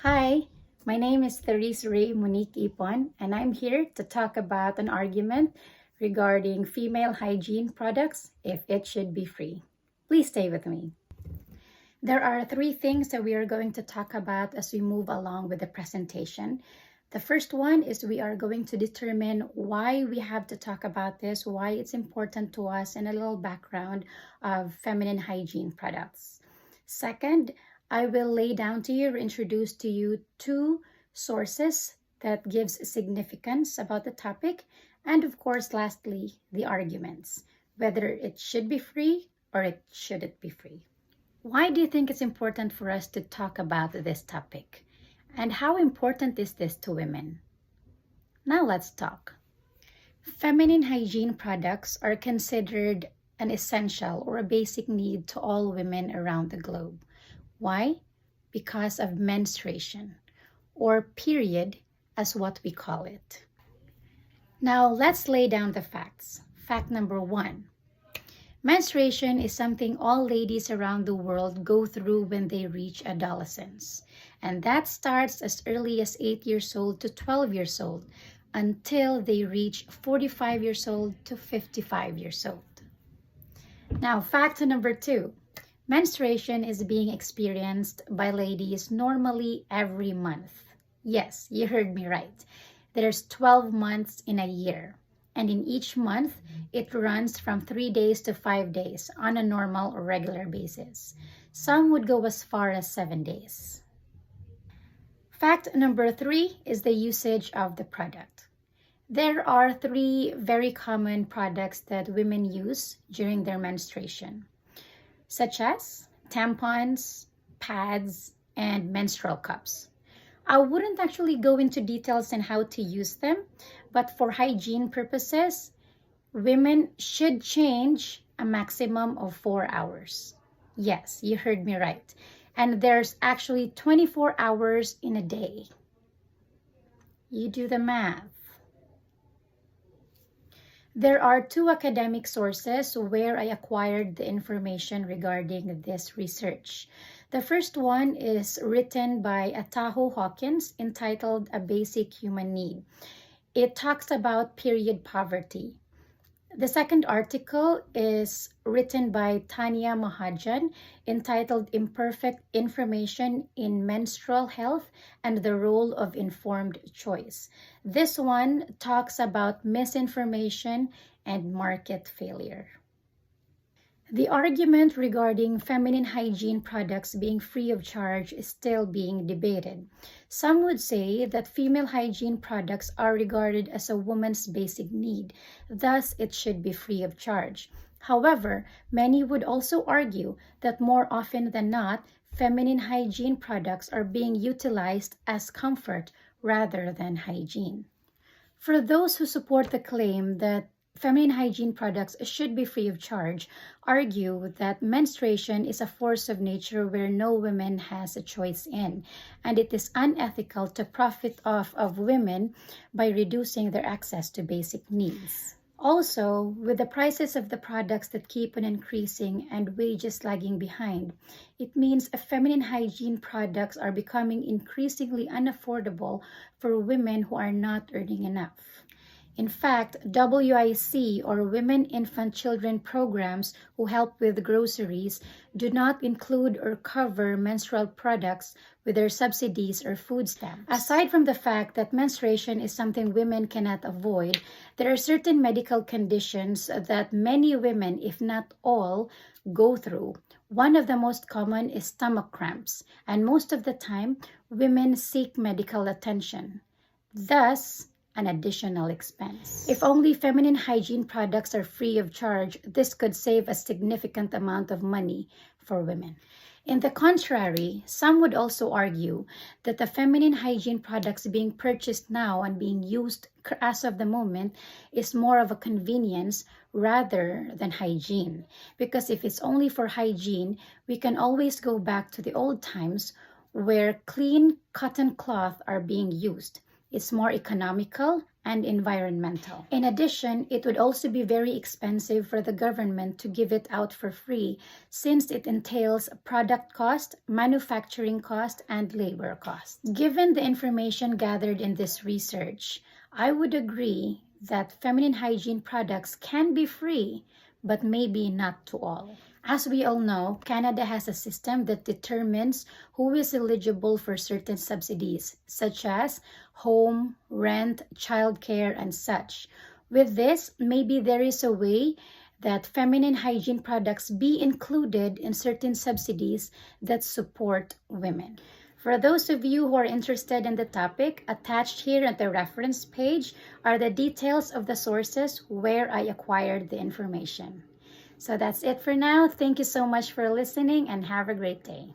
Hi, my name is Therese Ray Monique Ipon, and I'm here to talk about an argument regarding female hygiene products if it should be free. Please stay with me. There are three things that we are going to talk about as we move along with the presentation. The first one is we are going to determine why we have to talk about this, why it's important to us, and a little background of feminine hygiene products. Second, I will lay down to you or introduce to you two sources that gives significance about the topic. And of course, lastly, the arguments, whether it should be free or it shouldn't be free. Why do you think it's important for us to talk about this topic? And how important is this to women? Now let's talk. Feminine hygiene products are considered an essential or a basic need to all women around the globe. Why? Because of menstruation, or period as what we call it. Now let's lay down the facts. Fact number one. Menstruation is something all ladies around the world go through when they reach adolescence. And that starts as early as 8 years old to 12 years old until they reach 45 years old to 55 years old. Now, fact number two. Menstruation is being experienced by ladies normally every month. Yes, you heard me right. There's 12 months in a year. And in each month, it runs from 3 days to 5 days on a normal or regular basis. Some would go as far as 7 days. Fact number three is the usage of the product. There are three very common products that women use during their menstruation, such as tampons, pads, and menstrual cups. I wouldn't actually go into details on how to use them, but for hygiene purposes, women should change a maximum of 4 hours. Yes, you heard me right. And there's actually 24 hours in a day. You do the math. There are two academic sources where I acquired the information regarding this research. The first one is written by Ataho Hawkins, entitled A Basic Human Need. It talks about period poverty. The second article is written by Tanya Mahajan, entitled Imperfect Information in Menstrual Health and the Role of Informed Choice. This one talks about misinformation and market failure. The argument regarding feminine hygiene products being free of charge is still being debated. Some would say that female hygiene products are regarded as a woman's basic need, thus it should be free of charge. However, many would also argue that more often than not, feminine hygiene products are being utilized as comfort rather than hygiene. For those who support the claim that feminine hygiene products should be free of charge, argue that menstruation is a force of nature where no woman has a choice in, and it is unethical to profit off of women by reducing their access to basic needs. Also, with the prices of the products that keep on increasing and wages lagging behind, it means feminine hygiene products are becoming increasingly unaffordable for women who are not earning enough. In fact, WIC, or Women, Infant, Children programs who help with groceries, do not include or cover menstrual products with their subsidies or food stamps. Aside from the fact that menstruation is something women cannot avoid, there are certain medical conditions that many women, if not all, go through. One of the most common is stomach cramps, and most of the time, women seek medical attention. Thus, an additional expense. If only feminine hygiene products are free of charge, this could save a significant amount of money for women. In the contrary, some would also argue that the feminine hygiene products being purchased now and being used as of the moment is more of a convenience rather than hygiene. Because if it's only for hygiene, we can always go back to the old times where clean cotton cloth are being used. it's more economical and environmental. In addition, it would also be very expensive for the government to give it out for free since it entails product cost, manufacturing cost, and labor cost. Given the information gathered in this research, I would agree that feminine hygiene products can be free, but maybe not to all. As we all know, Canada has a system that determines who is eligible for certain subsidies, such as home, rent, childcare, and such. With this, maybe there is a way that feminine hygiene products be included in certain subsidies that support women. For those of you who are interested in the topic, attached here at the reference page are the details of the sources where I acquired the information. So that's it for now. Thank you so much for listening and have a great day.